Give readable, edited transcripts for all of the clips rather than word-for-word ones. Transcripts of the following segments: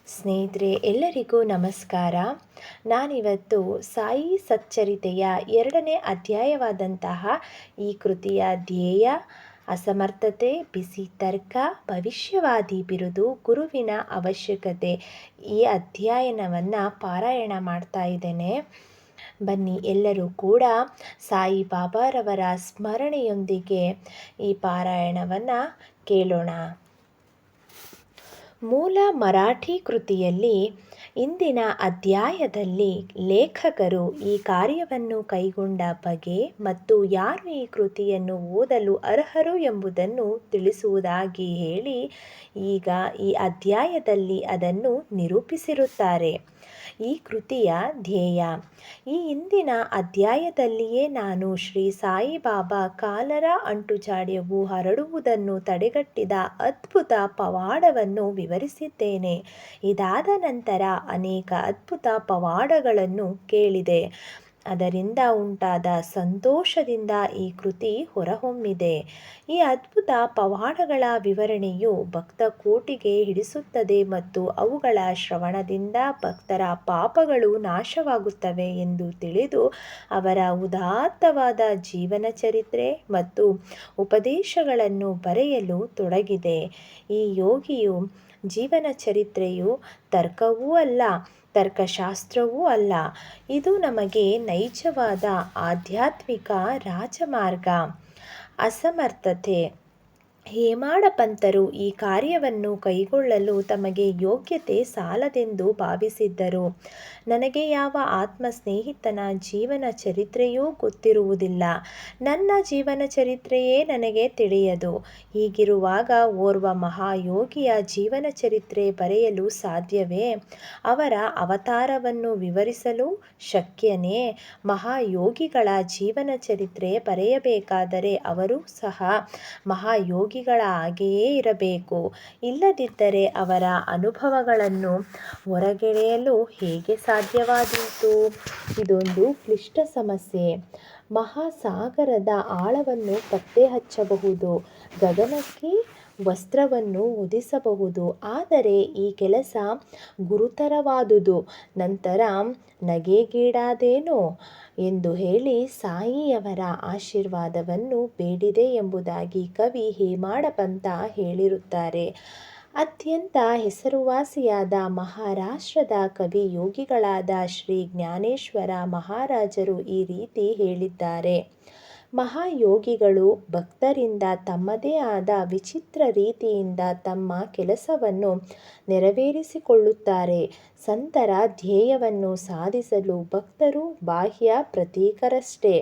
ಸ್ನೇಹಿತರೆ ಎಲ್ಲರಿಗೂ ನಮಸ್ಕಾರ. ನಾನಿವತ್ತು ಸಾಯಿ ಸಚ್ಚರಿತೆಯ 2ನೇ ಅಧ್ಯಾಯವಾದಂತಹ ಈ ಕೃತಿಯ ಧ್ಯೇಯ, ಅಸಮರ್ಥತೆ, ಬಿಸಿ ತರ್ಕ, ಭವಿಷ್ಯವಾದಿ ಬಿರುದು, ಗುರುವಿನ ಅವಶ್ಯಕತೆ ಈ ಅಧ್ಯಯನವನ್ನು ಪಾರಾಯಣ ಮಾಡ್ತಾ ಇದ್ದೇನೆ. ಬನ್ನಿ ಎಲ್ಲರೂ ಕೂಡ ಸಾಯಿ ಬಾಬಾರವರ ಸ್ಮರಣೆಯೊಂದಿಗೆ ಈ ಪಾರಾಯಣವನ್ನು ಕೇಳೋಣ. ಮೂಲ ಮರಾಠಿ ಕೃತಿಯಲ್ಲಿ ಇಂದಿನ ಅಧ್ಯಾಯದಲ್ಲಿ ಲೇಖಕರು ಈ ಕಾರ್ಯವನ್ನು ಕೈಗೊಂಡ ಬಗೆ ಮತ್ತು ಯಾರು ಈ ಕೃತಿಯನ್ನು ಓದಲು ಅರ್ಹರು ಎಂಬುದನ್ನು ತಿಳಿಸುವುದಾಗಿ ಹೇಳಿ ಈಗ ಈ ಅಧ್ಯಾಯದಲ್ಲಿ ಅದನ್ನು ನಿರೂಪಿಸಿರುತ್ತಾರೆ. ಈ ಕೃತಿಯ ಧ್ಯೇಯ. ಈ ಹಿಂದಿನ ಅಧ್ಯಾಯದಲ್ಲಿಯೇ ನಾನು ಶ್ರೀ ಸಾಯಿಬಾಬಾ ಕಾಲರ ಅಂಟುಜಾಡ್ಯವು ಹರಡುವುದನ್ನು ತಡೆಗಟ್ಟಿದ ಅದ್ಭುತ ಪವಾಡವನ್ನು ವಿವರಿಸಿದ್ದೇನೆ. ಇದಾದ ನಂತರ ಅನೇಕ ಅದ್ಭುತ ಪವಾಡಗಳನ್ನು ಕೇಳಿದೆ. ಅದರಿಂದ ಉಂಟಾದ ಸಂತೋಷದಿಂದ ಈ ಕೃತಿ ಹೊರಹೊಮ್ಮಿದೆ. ಈ ಅದ್ಭುತ ಪವಾಡಗಳ ವಿವರಣೆಯು ಭಕ್ತ ಕೋಟಿಗೆ ಹಿಡಿಸುತ್ತದೆ ಮತ್ತು ಅವುಗಳ ಶ್ರವಣದಿಂದ ಭಕ್ತರ ಪಾಪಗಳು ನಾಶವಾಗುತ್ತವೆ ಎಂದು ತಿಳಿದು ಅವರ ಉದಾತ್ತವಾದ ಜೀವನ ಚರಿತ್ರೆ ಮತ್ತು ಉಪದೇಶಗಳನ್ನು ಬರೆಯಲು ತೊಡಗಿದೆ. ಈ ಯೋಗಿಯು ಜೀವನ ಚರಿತ್ರೆಯು ತರ್ಕವೂ ಅಲ್ಲ, ತರ್ಕಶಾಸ್ತ್ರವೂ ಅಲ್ಲ. ಇದು ನಮಗೆ ನೈಜವಾದ ಆಧ್ಯಾತ್ಮಿಕ ರಾಜಮಾರ್ಗ. ಅಸಮರ್ಥತೆ. ಹೇಮಾಡ ಪಂತರು ಈ ಕಾರ್ಯವನ್ನು ಕೈಗೊಳ್ಳಲು ತಮಗೆ ಯೋಗ್ಯತೆ ಸಾಲದೆಂದು ಭಾವಿಸಿದ್ದರು. ನನಗೆ ಯಾವ ಆತ್ಮ ಸ್ನೇಹಿತನ ಜೀವನ ಚರಿತ್ರೆಯೂ ಗೊತ್ತಿರುವುದಿಲ್ಲ. ನನ್ನ ಜೀವನ ಚರಿತ್ರೆಯೇ ನನಗೆ ತಿಳಿಯದು. ಹೀಗಿರುವಾಗ ಓರ್ವ ಮಹಾಯೋಗಿಯ ಜೀವನ ಚರಿತ್ರೆ ಬರೆಯಲು ಸಾಧ್ಯವೇ? ಅವರ ಅವತಾರವನ್ನು ವಿವರಿಸಲು ಶಕ್ಯನೇ? ಮಹಾಯೋಗಿಗಳ ಜೀವನ ಚರಿತ್ರೆ ಬರೆಯಬೇಕಾದರೆ ಅವರು ಸಹ ಮಹಾಯೋಗಿಗಳ ಹಾಗೆಯೇ ಇರಬೇಕು. ಇಲ್ಲದಿದ್ದರೆ ಅವರ ಅನುಭವಗಳನ್ನು ಹೊರಗೆಳೆಯಲು ಹೇಗೆ ಸಾಧ್ಯವಾದೀತು? ಇದೊಂದು ಕ್ಲಿಷ್ಟ ಸಮಸ್ಯೆ. ಮಹಾಸಾಗರದ ಆಳವನ್ನು ಪತ್ತೆ ಹಚ್ಚಬಹುದು, ಗಗನಕ್ಕೆ ವಸ್ತ್ರವನ್ನು ಹೊದಿಸಬಹುದು. ಆದರೆ ಈ ಕೆಲಸ ಗುರುತರವಾದುದು. ನಂತರ ನಗೆಗೀಡಾದೇನೋ ಎಂದು ಹೇಳಿ ಸಾಯಿಯವರ ಆಶೀರ್ವಾದವನ್ನು ಬೇಡಿದೆ ಎಂಬುದಾಗಿ ಕವಿ ಹೇಮಾಡ ಪಂತ ಹೇಳಿರುತ್ತಾರೆ. ಅತ್ಯಂತ ಹೆಸರುವಾಸಿಯಾದ ಮಹಾರಾಷ್ಟ್ರದ ಕವಿ ಯೋಗಿಗಳಾದ ಶ್ರೀ ಜ್ಞಾನೇಶ್ವರ ಮಹಾರಾಜರು ಈ ರೀತಿ ಹೇಳಿದ್ದಾರೆ. ಮಹಾಯೋಗಿಗಳು ಭಕ್ತರಿಂದ ತಮ್ಮದೇ ಆದ ವಿಚಿತ್ರ ರೀತಿಯಿಂದ ತಮ್ಮ ಕೆಲಸವನ್ನು ನೆರವೇರಿಸಿಕೊಳ್ಳುತ್ತಾರೆ. ಸಂತರ ಧ್ಯೇಯವನ್ನು ಸಾಧಿಸಲು ಭಕ್ತರು ಬಾಹ್ಯ ಪ್ರತೀಕರಷ್ಟೇ.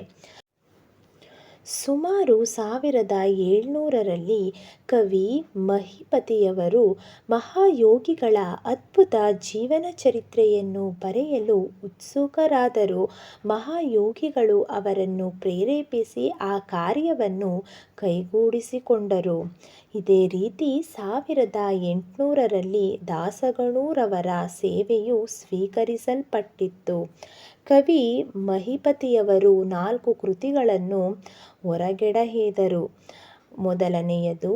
ಸುಮಾರು 1700ರಲ್ಲಿ ಕವಿ ಮಹಿಪತಿಯವರು ಮಹಾಯೋಗಿಗಳ ಅದ್ಭುತ ಜೀವನ ಚರಿತ್ರೆಯನ್ನು ಬರೆಯಲು ಉತ್ಸುಕರಾದರು. ಮಹಾಯೋಗಿಗಳು ಅವರನ್ನು ಪ್ರೇರೇಪಿಸಿ ಆ ಕಾರ್ಯವನ್ನು ಕೈಗೂಡಿಸಿಕೊಂಡರು. ಇದೇ ರೀತಿ 1800ರಲ್ಲಿ ದಾಸಗಣುರವರ ಸೇವೆಯು ಸ್ವೀಕರಿಸಲ್ಪಟ್ಟಿತು. ಕವಿ ಮಹಿಪತಿಯವರು 4 ಕೃತಿಗಳನ್ನು ಹೊರಗೆಡಹಿದರು. ಮೊದಲನೆಯದು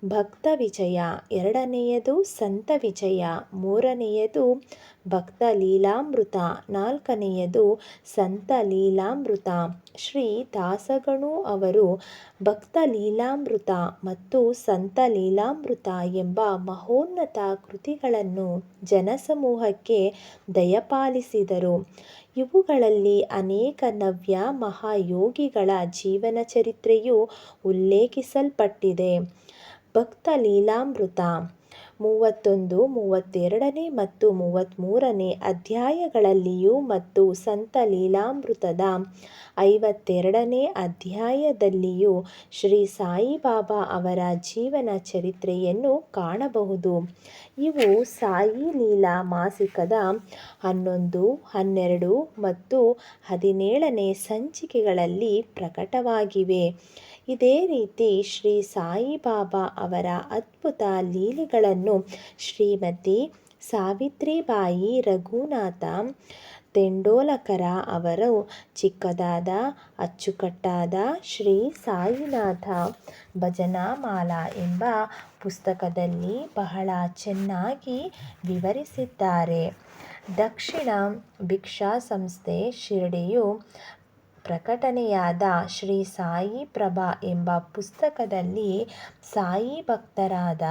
ಭಕ್ತ ವಿಜಯ, ಎರಡನೆಯದು ಸಂತ ವಿಜಯ, ಮೂರನೆಯದು ಭಕ್ತ ಲೀಲಾಮೃತ, ನಾಲ್ಕನೆಯದು ಸಂತ ಲೀಲಾಮೃತ. ಶ್ರೀ ದಾಸಗಣು ಅವರು ಭಕ್ತ ಲೀಲಾಮೃತ ಮತ್ತು ಸಂತ ಲೀಲಾಮೃತ ಎಂಬ ಮಹೋನ್ನತ ಕೃತಿಗಳನ್ನು ಜನಸಮೂಹಕ್ಕೆ ದಯಪಾಲಿಸಿದರು. ಇವುಗಳಲ್ಲಿ ಅನೇಕ ನವ್ಯ ಮಹಾಯೋಗಿಗಳ ಜೀವನ ಚರಿತ್ರೆಯು ಉಲ್ಲೇಖಿಸಲ್ಪಟ್ಟಿದೆ. ಭಕ್ತ ಲೀಲಾಮೃತ 31, 32 ಮತ್ತು 33ನೇ ಅಧ್ಯಾಯಗಳಲ್ಲಿಯೂ ಮತ್ತು ಸಂತ ಲೀಲಾಮೃತದ 52ನೇ ಅಧ್ಯಾಯದಲ್ಲಿಯೂ ಶ್ರೀ ಸಾಯಿಬಾಬಾ ಅವರ ಜೀವನ ಚರಿತ್ರೆಯನ್ನು ಕಾಣಬಹುದು. ಇವು ಸಾಯಿ ಲೀಲಾ ಮಾಸಿಕದ 11, 12 ಮತ್ತು 17ನೇ ಸಂಚಿಕೆಗಳಲ್ಲಿ ಪ್ರಕಟವಾಗಿವೆ. ಇದೇ ರೀತಿ ಶ್ರೀ ಸಾಯಿಬಾಬಾ ಅವರ ಅದ್ಭುತ ಲೀಲೆಗಳನ್ನು ಶ್ರೀಮತಿ ಸಾವಿತ್ರಿಬಾಯಿ ರಘುನಾಥ ತೆಂಡೋಲಕರ ಅವರು ಚಿಕ್ಕದಾದ ಅಚ್ಚುಕಟ್ಟಾದ ಶ್ರೀ ಸಾಯಿನಾಥ ಭಜನಾಮಾಲಾ ಎಂಬ ಪುಸ್ತಕದಲ್ಲಿ ಬಹಳ ಚೆನ್ನಾಗಿ ವಿವರಿಸಿದ್ದಾರೆ. ದಕ್ಷಿಣ ಭಿಕ್ಷಾ ಸಂಸ್ಥೆ ಶಿರ್ಡಿಯು ಪ್ರಕಟಣೆಯಾದ ಶ್ರೀ ಸಾಯಿ ಪ್ರಭಾ ಎಂಬ ಪುಸ್ತಕದಲ್ಲಿ ಸಾಯಿ ಭಕ್ತರಾದ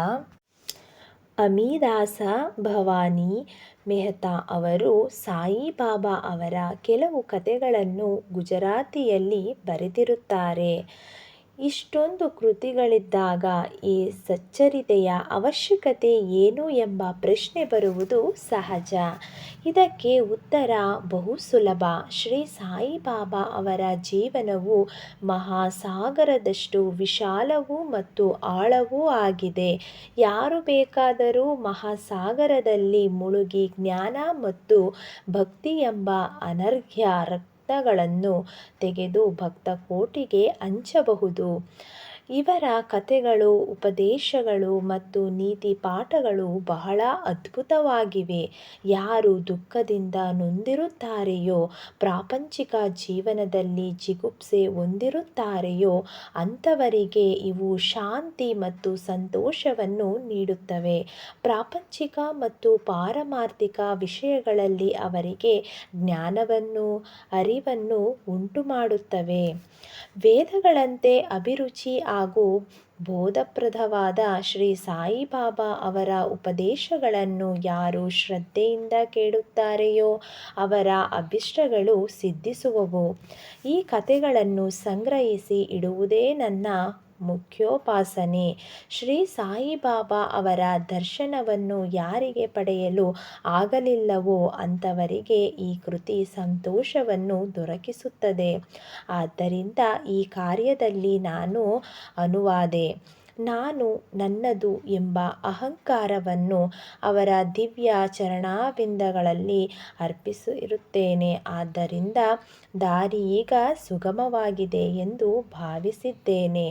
ಅಮಿದಾಸ ಭವಾನಿ ಮೆಹ್ತಾ ಅವರು ಸಾಯಿಬಾಬಾ ಅವರ ಕೆಲವು ಕಥೆಗಳನ್ನು ಗುಜರಾತಿಯಲ್ಲಿ ಬರೆದಿರುತ್ತಾರೆ. ಇಷ್ಟೊಂದು ಕೃತಿಗಳಿದ್ದಾಗ ಈ ಸಚ್ಚರಿತೆಯ ಅವಶ್ಯಕತೆ ಏನು ಎಂಬ ಪ್ರಶ್ನೆ ಬರುವುದು ಸಹಜ. ಇದಕ್ಕೆ ಉತ್ತರ ಬಹು ಸುಲಭ. ಶ್ರೀ ಸಾಯಿಬಾಬಾ ಅವರ ಜೀವನವು ಮಹಾಸಾಗರದಷ್ಟು ವಿಶಾಲವೂ ಮತ್ತು ಆಳವೂ ಆಗಿದೆ. ಯಾರು ಬೇಕಾದರೂ ಮಹಾಸಾಗರದಲ್ಲಿ ಮುಳುಗಿ ಜ್ಞಾನ ಮತ್ತು ಭಕ್ತಿ ಎಂಬ ಅನರ್ಘ್ಯ ರತ್ನಗಳನ್ನು ತೆಗೆದು ಭಕ್ತಕೋಟಿಗೆ ಹಂಚಬಹುದು. ಇವರ ಕಥೆಗಳು, ಉಪದೇಶಗಳು ಮತ್ತು ನೀತಿ ಪಾಠಗಳು ಬಹಳ ಅದ್ಭುತವಾಗಿವೆ. ಯಾರು ದುಃಖದಿಂದ ನೊಂದಿರುತ್ತಾರೆಯೋ, ಪ್ರಾಪಂಚಿಕ ಜೀವನದಲ್ಲಿ ಜಿಗುಪ್ಸೆ ಹೊಂದಿರುತ್ತಾರೆಯೋ ಅಂಥವರಿಗೆ ಇವು ಶಾಂತಿ ಮತ್ತು ಸಂತೋಷವನ್ನು ನೀಡುತ್ತವೆ. ಪ್ರಾಪಂಚಿಕ ಮತ್ತು ಪಾರಮಾರ್ಥಿಕ ವಿಷಯಗಳಲ್ಲಿ ಅವರಿಗೆ ಜ್ಞಾನವನ್ನು, ಅರಿವನ್ನು ಉಂಟುಮಾಡುತ್ತವೆ. ವೇದಗಳಂತೆ ಅಭಿರುಚಿ ಹಾಗೂ ಬೋಧಪ್ರದವಾದ ಶ್ರೀ ಸಾಯಿಬಾಬಾ ಅವರ ಉಪದೇಶಗಳನ್ನು ಯಾರು ಶ್ರದ್ಧೆಯಿಂದ ಕೇಳುತ್ತಾರೆಯೋ ಅವರ ಅಭೀಷ್ಟಗಳು ಸಿದ್ಧಿಸುವವು. ಈ ಕಥೆಗಳನ್ನು ಸಂಗ್ರಹಿಸಿ ಇಡುವುದೇ ನನ್ನ ಮುಖ್ಯೋಪಾಸನೆ. ಶ್ರೀ ಸಾಯಿಬಾಬಾ ಅವರ ದರ್ಶನವನ್ನು ಯಾರಿಗೆ ಪಡೆಯಲು ಆಗಲಿಲ್ಲವೋ ಅಂಥವರಿಗೆ ಈ ಕೃತಿ ಸಂತೋಷವನ್ನು ದೊರಕಿಸುತ್ತದೆ. ಆದ್ದರಿಂದ ಈ ಕಾರ್ಯದಲ್ಲಿ ನಾನು ಅನುವಾದೆ. ನಾನು ನನ್ನದು ಎಂಬ ಅಹಂಕಾರವನ್ನು ಅವರ ದಿವ್ಯ ಚರಣಾರವಿಂದಗಳಲ್ಲಿ ಅರ್ಪಿಸಿರುತ್ತೇನೆ. ಆದ್ದರಿಂದ ದಾರಿ ಈಗ ಸುಗಮವಾಗಿದೆ ಎಂದು ಭಾವಿಸಿದ್ದೇನೆ.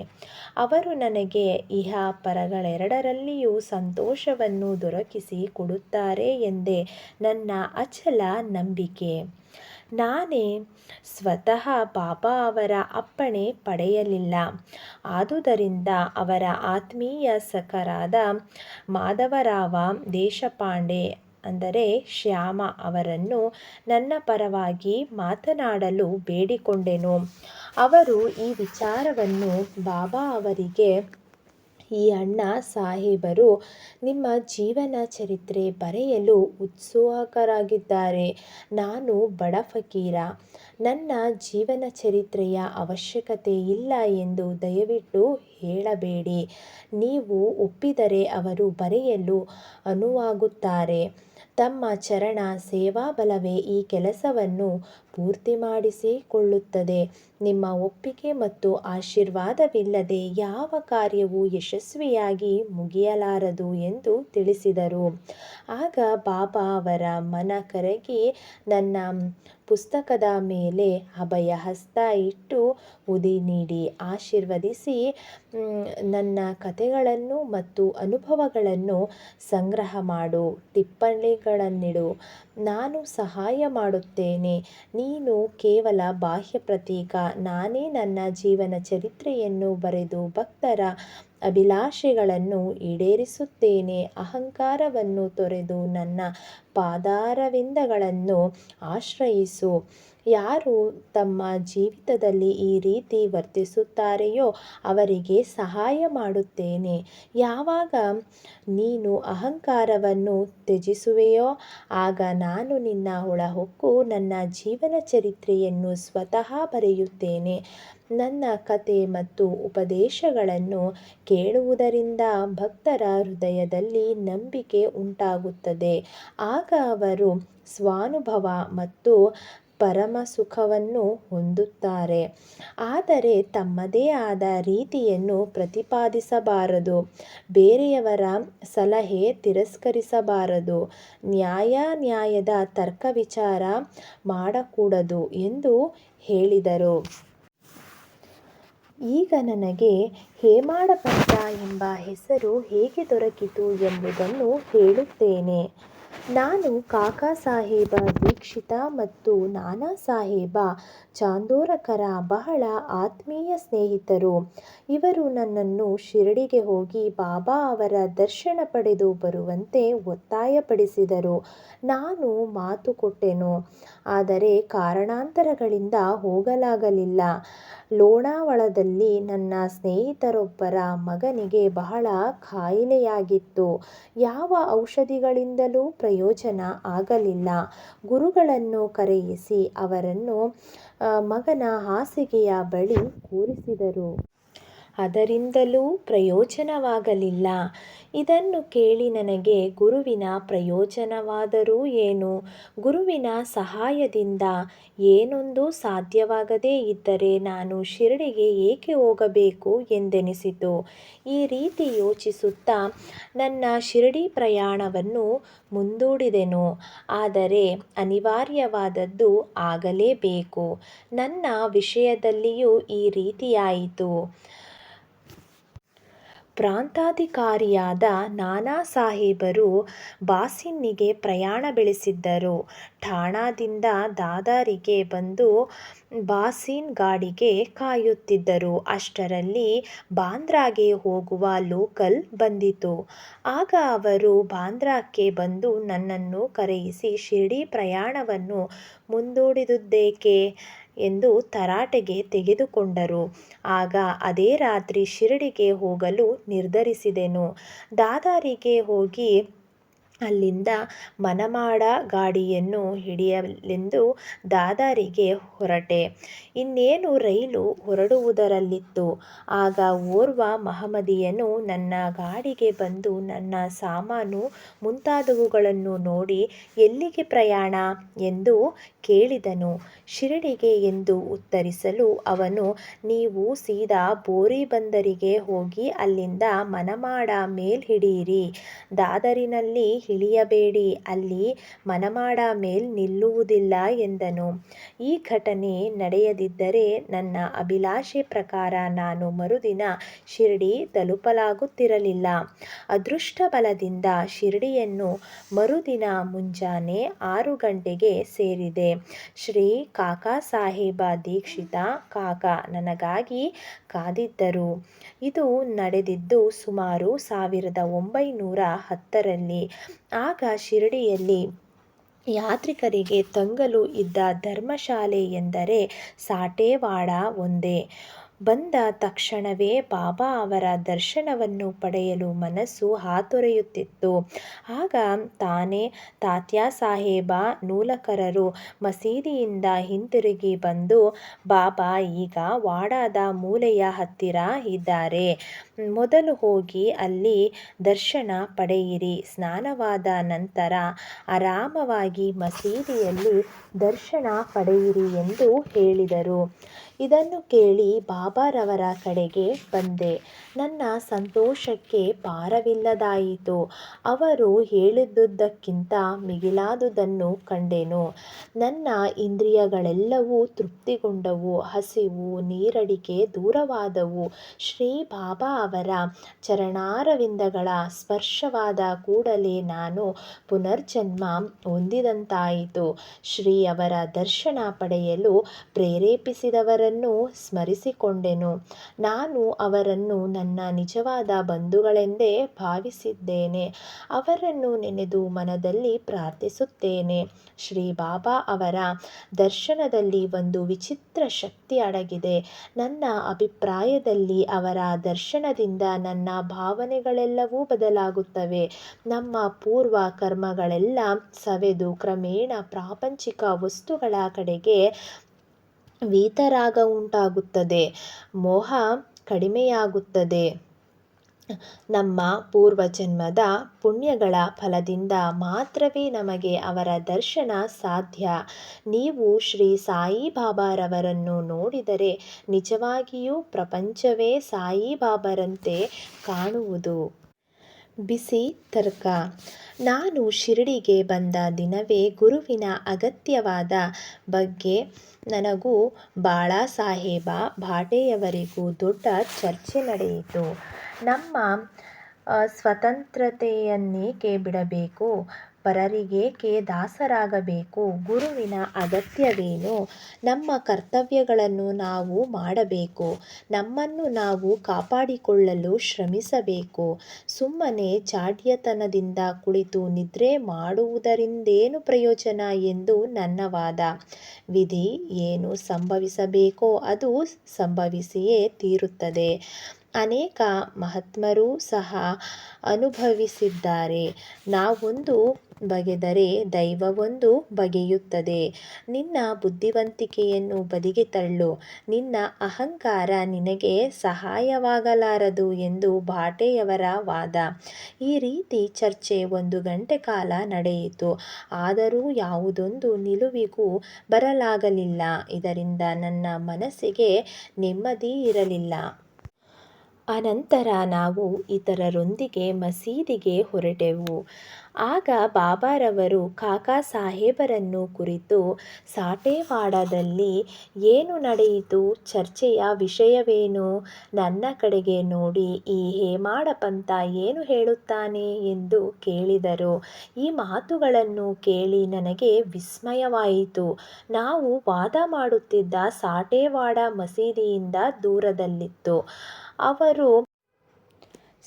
ಅವರು ನನಗೆ ಇಹ ಪರಗಳೆರಡರಲ್ಲಿಯೂ ಸಂತೋಷವನ್ನು ದೊರಕಿಸಿ ಕೊಡುತ್ತಾರೆ ಎಂದೇ ನನ್ನ ಅಚಲ ನಂಬಿಕೆ. ನಾನೇ ಸ್ವತಃ ಬಾಬಾ ಅವರ ಅಪ್ಪಣೆ ಪಡೆಯಲಿಲ್ಲ. ಆದುದರಿಂದ ಅವರ ಆತ್ಮೀಯ ಸಖರಾದ ಮಾಧವರಾವ ದೇಶಪಾಂಡೆ ಅಂದರೆ ಶ್ಯಾಮ ಅವರನ್ನು ನನ್ನ ಪರವಾಗಿ ಮಾತನಾಡಲು ಬೇಡಿಕೊಂಡೆನು. ಅವರು ಈ ವಿಚಾರವನ್ನು ಬಾಬಾ ಅವರಿಗೆ ಈ ಅಣ್ಣಾ ಸಾಹೇಬರು ನಿಮ್ಮ ಜೀವನ ಚರಿತ್ರೆ ಬರೆಯಲು ಉತ್ಸುಕರಾಗಿದ್ದಾರೆ. ನಾನು ಬಡ ಫಕೀರ. ನನ್ನ ಜೀವನ ಚರಿತ್ರೆಯ ಅವಶ್ಯಕತೆ ಇಲ್ಲ ಎಂದು ದಯವಿಟ್ಟು ಹೇಳಬೇಡಿ. ನೀವು ಒಪ್ಪಿದರೆ ಅವರು ಬರೆಯಲು ಅನುವಾಗುತ್ತಾರೆ. ತಮ್ಮ ಚರಣ ಸೇವಾಬಲವೇ ಈ ಕೆಲಸವನ್ನು ಪೂರ್ತಿಮಾಡಿಸಿಕೊಳ್ಳುತ್ತದೆ. ನಿಮ್ಮ ಒಪ್ಪಿಗೆ ಮತ್ತು ಆಶೀರ್ವಾದವಿಲ್ಲದೆ ಯಾವ ಕಾರ್ಯವೂ ಯಶಸ್ವಿಯಾಗಿ ಮುಗಿಯಲಾರದು ಎಂದು ತಿಳಿಸಿದರು. ಆಗ ಬಾಬಾ ಅವರ ಮನ ಕರಗಿ ನನ್ನ ಪುಸ್ತಕದ ಮೇಲೆ ಅಭಯ ಹಸ್ತ ಇಟ್ಟು ಉದಿ ನೀಡಿ ಆಶೀರ್ವದಿಸಿ, ನನ್ನ ಕಥೆಗಳನ್ನು ಮತ್ತು ಅನುಭವಗಳನ್ನು ಸಂಗ್ರಹ ಮಾಡು, ಟಿಪ್ಪಣಿಗಳನ್ನಿಡು, ನಾನು ಸಹಾಯ ಮಾಡುತ್ತೇನೆ. ನೀನು ಕೇವಲ ಬಾಹ್ಯ ಪ್ರತೀಕ. ನಾನೇ ನನ್ನ ಜೀವನ ಚರಿತ್ರೆಯನ್ನು ಬರೆದು ಭಕ್ತರ ಅಭಿಲಾಷೆಗಳನ್ನು ಈಡೇರಿಸುತ್ತೇನೆ. ಅಹಂಕಾರವನ್ನು ತೊರೆದು ನನ್ನ ಪಾದಾರವಿಂದಗಳನ್ನು ಆಶ್ರಯಿಸು. ಯಾರು ತಮ್ಮ ಜೀವಿತದಲ್ಲಿ ಈ ರೀತಿ ವರ್ತಿಸುತ್ತಾರೆಯೋ ಅವರಿಗೆ ಸಹಾಯ ಮಾಡುತ್ತೇನೆ. ಯಾವಾಗ ನೀನು ಅಹಂಕಾರವನ್ನು ತ್ಯಜಿಸುವೆಯೋ ಆಗ ನಾನು ನಿನ್ನ ಒಳಹೊಕ್ಕು ನನ್ನ ಜೀವನ ಚರಿತ್ರೆಯನ್ನು ಸ್ವತಃ ಬರೆಯುತ್ತೇನೆ. ನನ್ನ ಕಥೆ ಮತ್ತು ಉಪದೇಶಗಳನ್ನು ಕೇಳುವುದರಿಂದ ಭಕ್ತರ ಹೃದಯದಲ್ಲಿ ನಂಬಿಕೆ ಉಂಟಾಗುತ್ತದೆ. ಆಗ ಅವರು ಸ್ವಾನುಭವ ಮತ್ತು ಪರಮಸುಖವನ್ನು ಹೊಂದುತ್ತಾರೆ. ಆದರೆ ತಮ್ಮದೇ ಆದ ರೀತಿಯನ್ನು ಪ್ರತಿಪಾದಿಸಬಾರದು. ಬೇರೆಯವರ ಸಲಹೆ ತಿರಸ್ಕರಿಸಬಾರದು. ನ್ಯಾಯಾನ್ಯಾಯದ ತರ್ಕವಿಚಾರ ಮಾಡಕೂಡದು ಎಂದು ಹೇಳಿದರು. ಈಗ ನನಗೆ ಹೇಮಾಡ ಪಂಥ ಎಂಬ ಹೆಸರು ಹೇಗೆ ದೊರಕಿತು ಎಂಬುದನ್ನು ಹೇಳುತ್ತೇನೆ. ನಾನು ಕಾಕಾ ಸಾಹೇಬ ದೀಕ್ಷಿತ ಮತ್ತು ನಾನಾ ಸಾಹೇಬ ಚಾಂದೋರಕರ ಬಹಳ ಆತ್ಮೀಯ ಸ್ನೇಹಿತರು. ಇವರು ನನ್ನನ್ನು ಶಿರಡಿಗೆ ಹೋಗಿ ಬಾಬಾ ಅವರ ದರ್ಶನ ಪಡೆದು ಬರುವಂತೆ ಒತ್ತಾಯಪಡಿಸಿದರು. ನಾನು ಮಾತು ಕೊಟ್ಟೆನು. ಆದರೆ ಕಾರಣಾಂತರಗಳಿಂದ ಹೋಗಲಾಗಲಿಲ್ಲ. ಲೋನಾವಳದಲ್ಲಿ ನನ್ನ ಸ್ನೇಹಿತರೊಬ್ಬರ ಮಗನಿಗೆ ಬಹಳ ಕಾಯಿಲೆಯಾಗಿತ್ತು. ಯಾವ ಔಷಧಿಗಳಿಂದಲೂ ಪ್ರಯೋಜನ ಆಗಲಿಲ್ಲ. ಗುರುಗಳನ್ನು ಕರೆಯಿಸಿ ಅವರನ್ನು ಮಗನ ಹಾಸಿಗೆಯ ಬಳಿ ಕೂರಿಸಿದರು. ಅದರಿಂದಲೂ ಪ್ರಯೋಜನವಾಗಲಿಲ್ಲ. ಇದನ್ನು ಕೇಳಿ ನನಗೆ ಗುರುವಿನ ಪ್ರಯೋಜನವಾದರೂ ಏನು? ಗುರುವಿನ ಸಹಾಯದಿಂದ ಏನೊಂದೂ ಸಾಧ್ಯವಾಗದೇ ಇದ್ದರೆ ನಾನು ಶಿರಡಿಗೆ ಏಕೆ ಹೋಗಬೇಕು ಎಂದೆನಿಸಿತು. ಈ ರೀತಿ ಯೋಚಿಸುತ್ತಾ ನನ್ನ ಶಿರಡಿ ಪ್ರಯಾಣವನ್ನು ಮುಂದೂಡಿದೆನು. ಆದರೆ ಅನಿವಾರ್ಯವಾದದ್ದು ಆಗಲೇಬೇಕು. ನನ್ನ ವಿಷಯದಲ್ಲಿಯೂ ಈ ರೀತಿಯಾಯಿತು. ಪ್ರಾಂತಾಧಿಕಾರಿಯಾದ ನಾನಾ ಸಾಹೇಬರು ಬಾಸಿನ್ನಿಗೆ ಪ್ರಯಾಣ ಬೆಳೆಸಿದ್ದರು. ಠಾಣಾದಿಂದ ದಾದರಿಗೆ ಬಂದು ಬಾಸಿನ್ ಗಾಡಿಗೆ ಕಾಯುತ್ತಿದ್ದರು. ಅಷ್ಟರಲ್ಲಿ ಬಾಂದ್ರಾಗೆ ಹೋಗುವ ಲೋಕಲ್ ಬಂದಿತು. ಆಗ ಅವರು ಬಾಂದ್ರಾಕ್ಕೆ ಬಂದು ನನ್ನನ್ನು ಕರೆಯಿಸಿ ಶಿರಡಿ ಪ್ರಯಾಣವನ್ನು ಮುಂದೂಡಿದುದೇಕೆ ಎಂದು ತರಾಟೆಗೆ ತೆಗೆದುಕೊಂಡರು. ಆಗ ಅದೇ ರಾತ್ರಿ ಶಿರಡಿಗೆ ಹೋಗಲು ನಿರ್ಧರಿಸಿದೆನು. ದಾದರಿಗೆ ಹೋಗಿ ಅಲ್ಲಿಂದ ಮನಮಾಡ ಗಾಡಿಯನ್ನು ಹಿಡಿಯಲೆಂದು ದಾದರಿಗೆ ಹೊರಟೆ. ಇನ್ನೇನು ರೈಲು ಹೊರಡುವುದರಲ್ಲಿತ್ತು. ಆಗ ಓರ್ವ ಮಹಮ್ಮದೀಯನು ನನ್ನ ಗಾಡಿಗೆ ಬಂದು ನನ್ನ ಸಾಮಾನು ಮುಂತಾದವುಗಳನ್ನು ನೋಡಿ ಎಲ್ಲಿಗೆ ಪ್ರಯಾಣ ಎಂದು ಕೇಳಿದನು. ಶಿರಡಿಗೆ ಎಂದು ಉತ್ತರಿಸಲು ಅವನು, ನೀವು ಸೀದಾ ಬೋರಿಬಂದರಿಗೆ ಹೋಗಿ ಅಲ್ಲಿಂದ ಮನಮಾಡ ಮೇಲ್ ಹಿಡಿಯಿರಿ. ದಾದರಿನಲ್ಲಿ ಇಳಿಯಬೇಡಿ, ಅಲ್ಲಿ ಮನಮಾಡ ಮೇಲ್ ನಿಲ್ಲುವುದಿಲ್ಲ ಎಂದನು. ಈ ಘಟನೆ ನಡೆಯದಿದ್ದರೆ ನನ್ನ ಅಭಿಲಾಷೆ ಪ್ರಕಾರ ನಾನು ಮರುದಿನ ಶಿರಡಿ ತಲುಪಲಾಗುತ್ತಿರಲಿಲ್ಲ. ಅದೃಷ್ಟಬಲದಿಂದ ಶಿರಡಿಯನ್ನು ಮರುದಿನ ಮುಂಜಾನೆ 6 ಗಂಟೆಗೆ ಸೇರಿದೆ. ಶ್ರೀ ಕಾಕಾ ಸಾಹೇಬ ದೀಕ್ಷಿತ ಕಾಕಾ ನನಗಾಗಿ ಕಾದಿದ್ದರು. ಇದು ನಡೆದಿದ್ದು ಸುಮಾರು 1910ರಲ್ಲಿ. ಆಗ ಶಿರಡಿಯಲ್ಲಿ ಯಾತ್ರಿಕರಿಗೆ ತಂಗಲು ಇದ್ದ ಧರ್ಮಶಾಲೆ ಎಂದರೆ ಸಾಟೇವಾಡ ಒಂದೇ. ಬಂದ ತಕ್ಷಣವೇ ಬಾಬಾ ಅವರ ದರ್ಶನವನ್ನು ಪಡೆಯಲು ಮನಸ್ಸು ಹಾತೊರೆಯುತ್ತಿತ್ತು. ಆಗ ತಾನೇ ತಾತ್ಯಾಸಾಹೇಬ ನೂಲಕರರು ಮಸೀದಿಯಿಂದ ಹಿಂತಿರುಗಿ ಬಂದು, ಬಾಬಾ ಈಗ ವಾಡಾದ ಮೂಲೆಯ ಹತ್ತಿರ ಇದ್ದಾರೆ. ಮೊದಲು ಹೋಗಿ ಅಲ್ಲಿ ದರ್ಶನ ಪಡೆಯಿರಿ. ಸ್ನಾನವಾದ ನಂತರ ಆರಾಮವಾಗಿ ಮಸೀದಿಯಲ್ಲಿ ದರ್ಶನ ಪಡೆಯಿರಿ ಎಂದು ಹೇಳಿದರು. ಇದನ್ನು ಕೇಳಿ ಬಾಬಾರವರ ಕಡೆಗೆ ಬಂದೆ. ನನ್ನ ಸಂತೋಷಕ್ಕೆ ಪಾರವಿಲ್ಲದಾಯಿತು. ಅವರು ಹೇಳಿದುದಕ್ಕಿಂತ ಮಿಗಿಲಾದುದನ್ನು ಕಂಡೆನು. ನನ್ನ ಇಂದ್ರಿಯಗಳೆಲ್ಲವೂ ತೃಪ್ತಿಗೊಂಡವು. ಹಸಿವು ನೀರಡಿಕೆ ದೂರವಾದವು. ಶ್ರೀ ಬಾಬಾ ಅವರ ಚರಣಾರವಿಂದಗಳ ಸ್ಪರ್ಶವಾದ ಕೂಡಲೇ ನಾನು ಪುನರ್ಜನ್ಮ ಹೊಂದಿದಂತಾಯಿತು. ಶ್ರೀ ಅವರ ದರ್ಶನ ಪಡೆಯಲು ಪ್ರೇರೇಪಿಸಿದವರನ್ನು ಸ್ಮರಿಸಿಕೊಂಡೆನು. ನಾನು ಅವರನ್ನು ನನ್ನ ನಿಜವಾದ ಬಂಧುಗಳೆಂದೇ ಭಾವಿಸಿದ್ದೇನೆ. ಅವರನ್ನು ನೆನೆದು ಮನದಲ್ಲಿ ಪ್ರಾರ್ಥಿಸುತ್ತೇನೆ. ಶ್ರೀ ಬಾಬಾ ಅವರ ದರ್ಶನದಲ್ಲಿ ಒಂದು ವಿಚಿತ್ರ ಶಕ್ತಿ ಅಡಗಿದೆ. ನನ್ನ ಅಭಿಪ್ರಾಯದಲ್ಲಿ ಅವರ ದರ್ಶನದಿಂದ ನನ್ನ ಭಾವನೆಗಳೆಲ್ಲವೂ ಬದಲಾಗುತ್ತವೆ. ನಮ್ಮ ಪೂರ್ವ ಕರ್ಮಗಳೆಲ್ಲ ಸವೆದು ಕ್ರಮೇಣ ಪ್ರಾಪಂಚಿಕ ವಸ್ತುಗಳ ಕಡೆಗೆ ವೀತರಾಗ ಉಂಟಾಗುತ್ತದೆ. ಮೋಹ ಕಡಿಮೆಯಾಗುತ್ತದೆ. ನಮ್ಮ ಪೂರ್ವಜನ್ಮದ ಪುಣ್ಯಗಳ ಫಲದಿಂದ ಮಾತ್ರವೇ ನಮಗೆ ಅವರ ದರ್ಶನ ಸಾಧ್ಯ. ನೀವು ಶ್ರೀ ಸಾಯಿಬಾಬಾರವರನ್ನು ನೋಡಿದರೆ ನಿಜವಾಗಿಯೂ ಪ್ರಪಂಚವೇ ಸಾಯಿಬಾಬಾರಂತೆ ಕಾಣುವುದು. ಬಿಸಿ ತರ್ಕ. ನಾನು ಶಿರಡಿಗೆ ಬಂದ ದಿನವೇ ಗುರುವಿನ ಅಗತ್ಯವಾದ ಬಗ್ಗೆ ನನಗೂ ಬಾಳಾಸಾಹೇಬ ಭಾಟೆಯವರಿಗೂ ದೊಡ್ಡ ಚರ್ಚೆ ನಡೆಯಿತು. ನಮ್ಮ ಸ್ವತಂತ್ರತೆಯನ್ನೇಕೆ ಬಿಡಬೇಕು? ಪರರಿಗೇಕೆ ದಾಸರಾಗಬೇಕು? ಗುರುವಿನ ಅಗತ್ಯವೇನು? ನಮ್ಮ ಕರ್ತವ್ಯಗಳನ್ನು ನಾವು ಮಾಡಬೇಕು. ನಮ್ಮನ್ನು ನಾವು ಕಾಪಾಡಿಕೊಳ್ಳಲು ಶ್ರಮಿಸಬೇಕು. ಸುಮ್ಮನೆ ಜಾಡ್ಯತನದಿಂದ ಕುಳಿತು ನಿದ್ರೆ ಮಾಡುವುದರಿಂದೇನು ಪ್ರಯೋಜನ ಎಂದು ನನ್ನ ವಾದ. ವಿಧಿ ಏನು ಸಂಭವಿಸಬೇಕೋ ಅದು ಸಂಭವಿಸಿಯೇ ತೀರುತ್ತದೆ. ಅನೇಕ ಮಹಾತ್ಮರೂ ಸಹ ಅನುಭವಿಸಿದ್ದಾರೆ. ನಾವೊಂದು ಬಗೆದರೆ ದೈವವೊಂದು ಬಗೆಯುತ್ತದೆ. ನಿನ್ನ ಬುದ್ಧಿವಂತಿಕೆಯನ್ನು ಬದಿಗೆ ತಳ್ಳು. ನಿನ್ನ ಅಹಂಕಾರ ನಿನಗೆ ಸಹಾಯವಾಗಲಾರದು ಎಂದು ಭಾಟೆಯವರ ವಾದ. ಈ ರೀತಿ ಚರ್ಚೆ 1 ಗಂಟೆ ಕಾಲ ನಡೆಯಿತು. ಆದರೂ ಯಾವುದೊಂದು ನಿಲುವಿಗೂ ಬರಲಾಗಲಿಲ್ಲ. ಇದರಿಂದ ನನ್ನ ಮನಸ್ಸಿಗೆ ನೆಮ್ಮದಿಯಿರಲಿಲ್ಲ. ಅನಂತರ ನಾವು ಇತರರೊಂದಿಗೆ ಮಸೀದಿಗೆ ಹೊರಟೆವು. ಆಗ ಬಾಬಾರವರು ಕಾಕಾ ಸಾಹೇಬರನ್ನು ಕುರಿತು, ಸಾಟೇವಾಡದಲ್ಲಿ ಏನು ನಡೆಯಿತು? ಚರ್ಚೆಯ ವಿಷಯವೇನು? ನನ್ನ ಕಡೆಗೆ ನೋಡಿ ಈ ಹೇಮಾಡ ಪಂಥ ಏನು ಹೇಳುತ್ತಾನೆ ಎಂದು ಕೇಳಿದರು. ಈ ಮಾತುಗಳನ್ನು ಕೇಳಿ ನನಗೆ ವಿಸ್ಮಯವಾಯಿತು. ನಾವು ವಾದ ಮಾಡುತ್ತಿದ್ದ ಸಾಟೇವಾಡ ಮಸೀದಿಯಿಂದ ದೂರದಲ್ಲಿತ್ತು. ಅವರು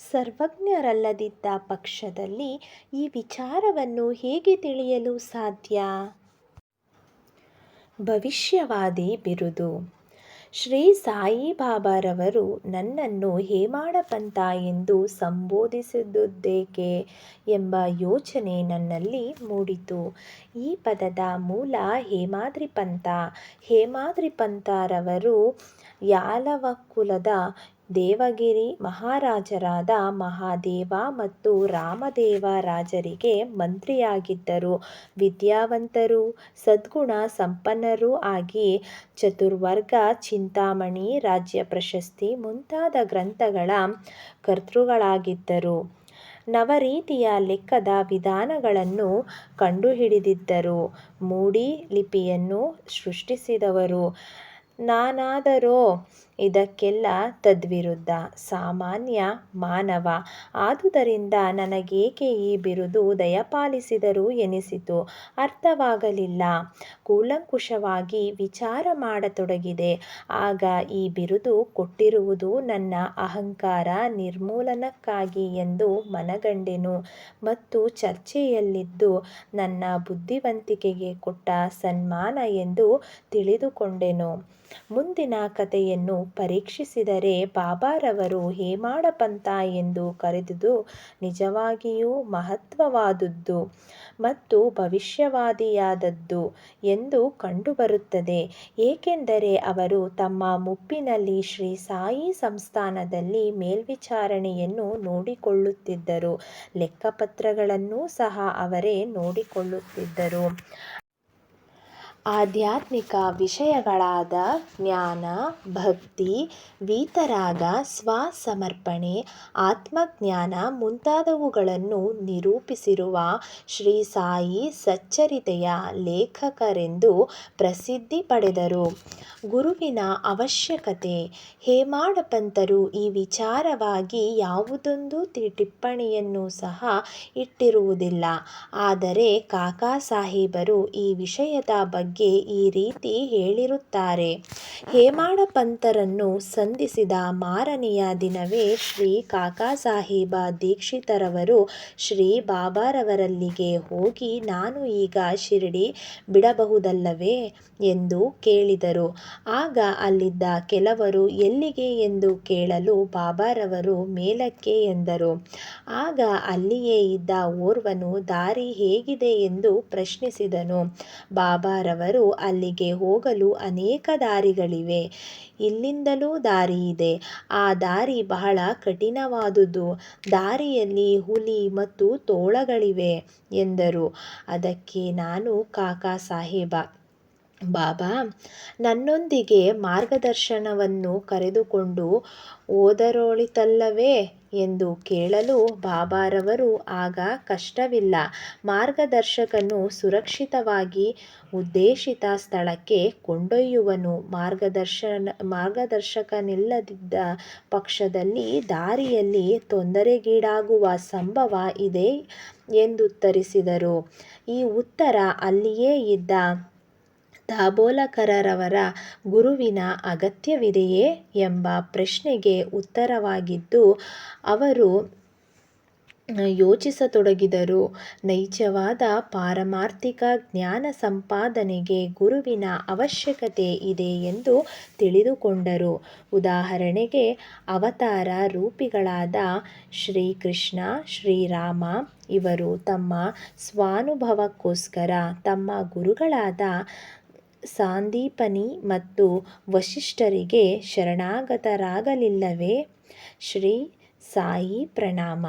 ಸರ್ವಜ್ಞರಲ್ಲದಿದ್ದ ಪಕ್ಷದಲ್ಲಿ ಈ ವಿಚಾರವನ್ನು ಹೇಗೆ ತಿಳಿಯಲು ಸಾಧ್ಯ? ಭವಿಷ್ಯವಾದಿ ಬಿರುದು. ಶ್ರೀ ಸಾಯಿಬಾಬಾರವರು ನನ್ನನ್ನು ಹೇಮಾಡ ಪಂಥ ಎಂದು ಸಂಬೋಧಿಸಿದುದೇಕೆ ಎಂಬ ಯೋಚನೆ ನನ್ನಲ್ಲಿ ಮೂಡಿತು. ಈ ಪದದ ಮೂಲ ಹೇಮಾದ್ರಿ ಪಂಥ. ಹೇಮಾದ್ರಿ ಪಂಥರವರು ಯಾಲವಕುಲದ ದೇವಗಿರಿ ಮಹಾರಾಜರಾದ ಮಹಾದೇವ ಮತ್ತು ರಾಮದೇವರಾಜರಿಗೆ ಮಂತ್ರಿಯಾಗಿದ್ದರು. ವಿದ್ಯಾವಂತರೂ ಸದ್ಗುಣ ಸಂಪನ್ನರೂ ಆಗಿ ಚತುರ್ವರ್ಗ ಚಿಂತಾಮಣಿ, ರಾಜ್ಯ ಪ್ರಶಸ್ತಿ ಮುಂತಾದ ಗ್ರಂಥಗಳ ಕರ್ತೃಗಳಾಗಿದ್ದರು. ನವರೀತಿಯ ಲೆಕ್ಕದ ವಿಧಾನಗಳನ್ನು ಕಂಡುಹಿಡಿದಿದ್ದರು. ಮೂಡಿ ಲಿಪಿಯನ್ನು ಸೃಷ್ಟಿಸಿದವರು. ನಾನಾದರೋ ಇದಕ್ಕೆಲ್ಲ ತದ್ವಿರುದ್ಧ, ಸಾಮಾನ್ಯ ಮಾನವ. ಆದುದರಿಂದ ನನಗೇಕೆ ಈ ಬಿರುದು ದಯಪಾಲಿಸಿದರು ಎನಿಸಿತು. ಅರ್ಥವಾಗಲಿಲ್ಲ. ಕೂಲಂಕುಷವಾಗಿ ವಿಚಾರ ಮಾಡತೊಡಗಿದೆ. ಆಗ ಈ ಬಿರುದು ಕೊಟ್ಟಿರುವುದು ನನ್ನ ಅಹಂಕಾರ ನಿರ್ಮೂಲನಕ್ಕಾಗಿ ಎಂದು ಮನಗಂಡೆನು ಮತ್ತು ಚರ್ಚೆಯಲ್ಲಿದ್ದು ನನ್ನ ಬುದ್ಧಿವಂತಿಕೆಗೆ ಕೊಟ್ಟ ಸನ್ಮಾನ ಎಂದು ತಿಳಿದುಕೊಂಡೆನು. ಮುಂದಿನ ಕಥೆಯನ್ನು ಪರೀಕ್ಷಿಸಿದರೆ ಬಾಬಾರವರು ಹೇಮಾಡ ಪಂಥ ಎಂದು ಕರೆದುದು ನಿಜವಾಗಿಯೂ ಮಹತ್ವವಾದುದು ಮತ್ತು ಭವಿಷ್ಯವಾದಿಯಾದದ್ದು ಎಂದು ಕಂಡುಬರುತ್ತದೆ. ಏಕೆಂದರೆ ಅವರು ತಮ್ಮ ಮುಪ್ಪಿನಲ್ಲಿ ಶ್ರೀ ಸಾಯಿ ಸಂಸ್ಥಾನದಲ್ಲಿ ಮೇಲ್ವಿಚಾರಣೆಯನ್ನು ನೋಡಿಕೊಳ್ಳುತ್ತಿದ್ದರು. ಲೆಕ್ಕಪತ್ರಗಳನ್ನೂ ಸಹ ಅವರೇ ನೋಡಿಕೊಳ್ಳುತ್ತಿದ್ದರು. ಆಧ್ಯಾತ್ಮಿಕ ವಿಷಯಗಳಾದ ಜ್ಞಾನ, ಭಕ್ತಿ, ವೀತರಾಗ, ಸ್ವಸಮರ್ಪಣೆ, ಆತ್ಮಜ್ಞಾನ ಮುಂತಾದವುಗಳನ್ನು ನಿರೂಪಿಸಿರುವ ಶ್ರೀ ಸಾಯಿ ಸಚ್ಚರಿತೆಯ ಲೇಖಕರೆಂದು ಪ್ರಸಿದ್ಧಿ ಪಡೆದರು. ಗುರುವಿನ ಅವಶ್ಯಕತೆ. ಹೇಮಾಡ ಪಂಥರು ಈ ವಿಚಾರವಾಗಿ ಯಾವುದೊಂದು ಟಿಪ್ಪಣಿಯನ್ನು ಸಹ ಇಟ್ಟಿರುವುದಿಲ್ಲ. ಆದರೆ ಕಾಕಾ ಸಾಹೇಬರು ಈ ವಿಷಯದ ಬಗ್ಗೆ ಈ ರೀತಿ ಹೇಳಿರುತ್ತಾರೆ. ಹೇಮಾಡ ಪಂಥರನ್ನು ಸಂಧಿಸಿದ ಮಾರನೆಯ ದಿನವೇ ಶ್ರೀ ಕಾಕಾ ಸಾಹೇಬ ದೀಕ್ಷಿತರವರು ಶ್ರೀ ಬಾಬಾರವರಲ್ಲಿಗೆ ಹೋಗಿ, ನಾನು ಈಗ ಶಿರಡಿ ಬಿಡಬಹುದಲ್ಲವೇ ಎಂದು ಕೇಳಿದರು. ಆಗ ಅಲ್ಲಿದ್ದ ಕೆಲವರು ಎಲ್ಲಿಗೆ ಎಂದು ಕೇಳಲು ಬಾಬಾರವರು ಮೇಲಕ್ಕೆ ಎಂದರು. ಆಗ ಅಲ್ಲಿಯೇ ಇದ್ದ ಓರ್ವನು ದಾರಿ ಹೇಗಿದೆ ಎಂದು ಪ್ರಶ್ನಿಸಿದನು. ಬಾಬಾರವರು, ಅಲ್ಲಿಗೆ ಹೋಗಲು ಅನೇಕ ದಾರಿಗಳಿವೆ. ಇಲ್ಲಿಂದಲೂ ದಾರಿಯಿದೆ. ಆ ದಾರಿ ಬಹಳ ಕಠಿಣವಾದುದು. ದಾರಿಯಲ್ಲಿ ಹುಲಿ ಮತ್ತು ತೋಳಗಳಿವೆ ಎಂದರು. ಅದಕ್ಕೆ ನಾನು, ಕಾಕಾ ಸಾಹೇಬ, ಬಾಬಾ, ನನ್ನೊಂದಿಗೆ ಮಾರ್ಗದರ್ಶನವನ್ನು ಕರೆದುಕೊಂಡು ಹೋದರೊಳಿತಲ್ಲವೇ ಎಂದು ಕೇಳಲು ಬಾಬಾರವರು ಆಗ ಕಷ್ಟವಿಲ್ಲ, ಮಾರ್ಗದರ್ಶಕನು ಸುರಕ್ಷಿತವಾಗಿ ಉದ್ದೇಶಿತ ಸ್ಥಳಕ್ಕೆ ಕೊಂಡೊಯ್ಯುವನು. ಮಾರ್ಗದರ್ಶಕನಿಲ್ಲದಿದ್ದ ಪಕ್ಷದಲ್ಲಿ ದಾರಿಯಲ್ಲಿ ತೊಂದರೆಗೀಡಾಗುವ ಸಂಭವ ಇದೆ ಎಂದುತ್ತರಿಸಿದರು. ಈ ಉತ್ತರ ಅಲ್ಲಿಯೇ ಇದ್ದ ದಾಭೋಲಕರವರ ಗುರುವಿನ ಅಗತ್ಯವಿದೆಯೇ ಎಂಬ ಪ್ರಶ್ನೆಗೆ ಉತ್ತರವಾಗಿದ್ದು, ಅವರು ಯೋಚಿಸತೊಡಗಿದರು. ನೈಜವಾದ ಪಾರಮಾರ್ಥಿಕ ಜ್ಞಾನ ಸಂಪಾದನೆಗೆ ಗುರುವಿನ ಅವಶ್ಯಕತೆ ಇದೆ ಎಂದು ತಿಳಿದುಕೊಂಡರು. ಉದಾಹರಣೆಗೆ, ಅವತಾರ ರೂಪಿಗಳಾದ ಶ್ರೀಕೃಷ್ಣ, ಶ್ರೀರಾಮ ಇವರು ತಮ್ಮ ಸ್ವಾನುಭವಕ್ಕೋಸ್ಕರ ತಮ್ಮ ಗುರುಗಳಾದ ಸಾಂದೀಪನಿ ಮತ್ತು ವಸಿಷ್ಠರಿಗೆ ಶರಣಾಗತರಾಗಲಿಲ್ಲವೇ? ಶ್ರೀ ಸಾಯಿ ಪ್ರಣಾಮ.